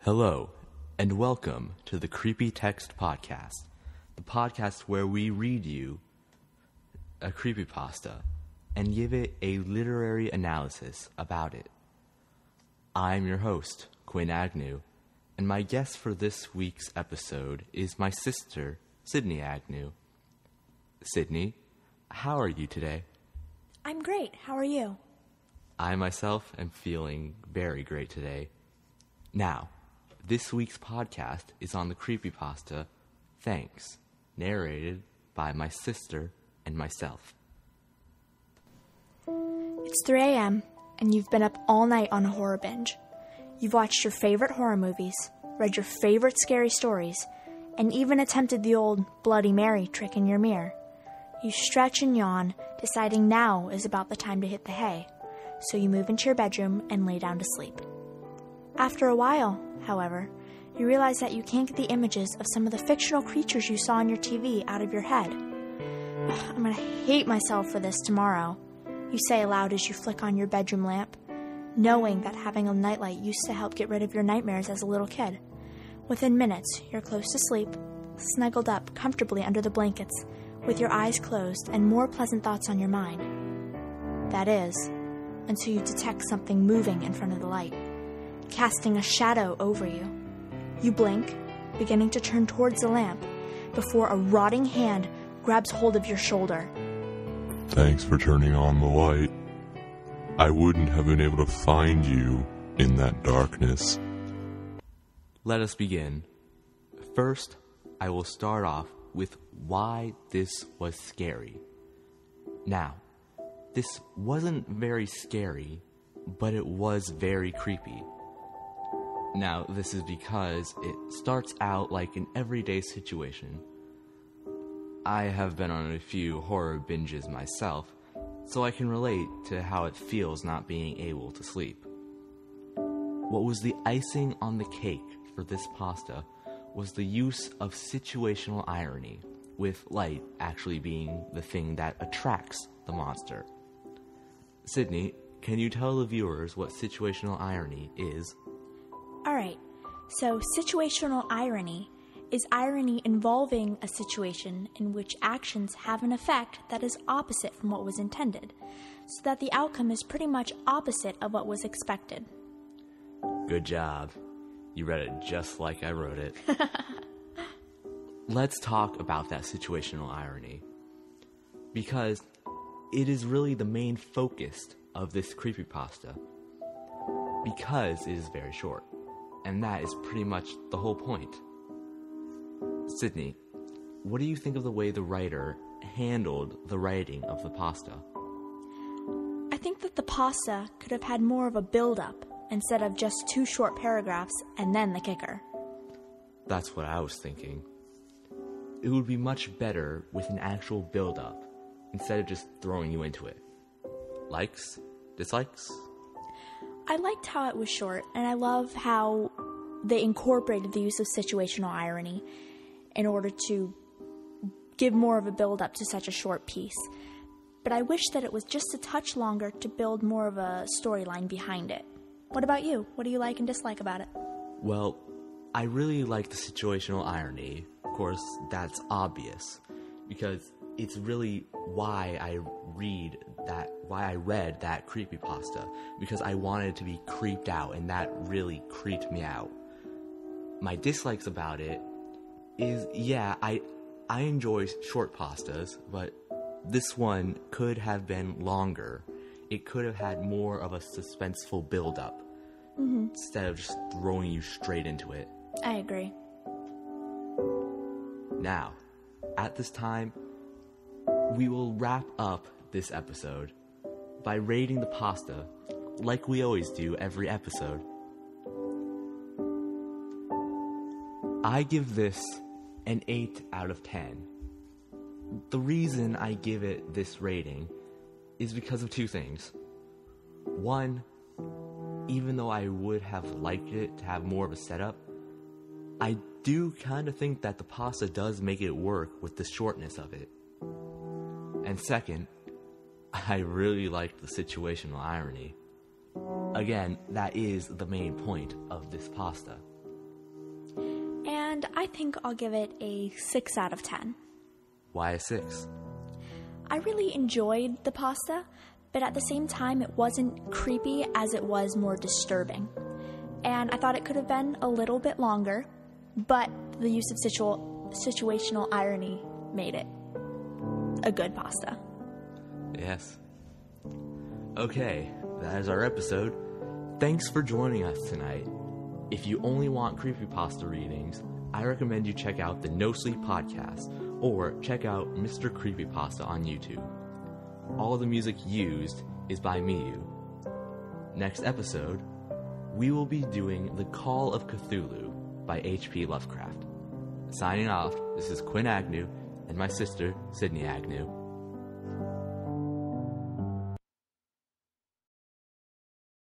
Hello, and welcome to the CreepyText podcast, the podcast where we read you a creepypasta and give it a literary analysis about it. I'm your host, Quinn Agnew, and my guest for this week's episode is my sister, Sydney Agnew. Sydney, how are you today? I'm great. How are you? I myself am feeling very great today. Now, this week's podcast is on the creepypasta Thanks, narrated by my sister and myself. It's 3 a.m., and you've been up all night on a horror binge. You've watched your favorite horror movies, read your favorite scary stories, and even attempted the old Bloody Mary trick in your mirror. You stretch and yawn, deciding now is about the time to hit the hay, so you move into your bedroom and lay down to sleep. After a while, however, you realize that you can't get the images of some of the fictional creatures you saw on your TV out of your head. I'm gonna hate myself for this tomorrow, you say aloud as you flick on your bedroom lamp, knowing that having a nightlight used to help get rid of your nightmares as a little kid. Within minutes, you're close to sleep, snuggled up comfortably under the blankets, with your eyes closed and more pleasant thoughts on your mind. That is, until you detect something moving in front of the light, casting a shadow over you. You blink, beginning to turn towards the lamp, before a rotting hand grabs hold of your shoulder. Thanks for turning on the light. I wouldn't have been able to find you in that darkness. Let us begin. First, I will start off with why this was scary. Now, this wasn't very scary, but it was very creepy. Now, this is because it starts out like an everyday situation. I have been on a few horror binges myself, so I can relate to how it feels not being able to sleep. What was the icing on the cake for this pasta was the use of situational irony, with light actually being the thing that attracts the monster. Sydney, can you tell the viewers what situational irony is? Alright, so situational irony is irony involving a situation in which actions have an effect that is opposite from what was intended, so that the outcome is pretty much opposite of what was expected. Good job. You read it just like I wrote it. Let's talk about that situational irony, because it is really the main focus of this creepypasta, because it is very short, and that is pretty much the whole point. Sydney, what do you think of the way the writer handled the writing of the pasta? I think that the pasta could have had more of a build-up instead of just 2 short paragraphs and then the kicker. That's what I was thinking. It would be much better with an actual build-up instead of just throwing you into it. Likes? Dislikes? I liked how it was short, and I love how they incorporated the use of situational irony in order to give more of a build-up to such a short piece. But I wish that it was just a touch longer to build more of a storyline behind it. What about you? What do you like and dislike about it? Well, I really like the situational irony. Of course, that's obvious, because it's really why I read that creepypasta, because I wanted to be creeped out, and that really creeped me out. My dislikes about it is, I enjoy short pastas, but this one could have been longer. It could have had more of a suspenseful build-up, instead of just throwing you straight into it. I agree. Now, at this time, we will wrap up this episode by rating the pasta, like we always do every episode. I give this an 8 out of 10. The reason I give it this rating is because of 2 things. One, even though I would have liked it to have more of a setup, I do kind of think that the pasta does make it work with the shortness of it. And second, I really liked the situational irony. Again, that is the main point of this pasta. and I think I'll give it a 6 out of 10. Why a 6? I really enjoyed the pasta, but at the same time it wasn't creepy as it was more disturbing. And I thought it could have been a little bit longer, but the use of situational irony made it a good pasta. Yes. Okay, that is our episode. Thanks for joining us tonight. If you only want creepypasta readings, I recommend you check out the No Sleep podcast or check out Mr. Creepypasta on YouTube. All the music used is by Miyu. Next episode, we will be doing The Call of Cthulhu by H.P. Lovecraft. Signing off, this is Quinn Agnew and my sister, Sydney Agnew.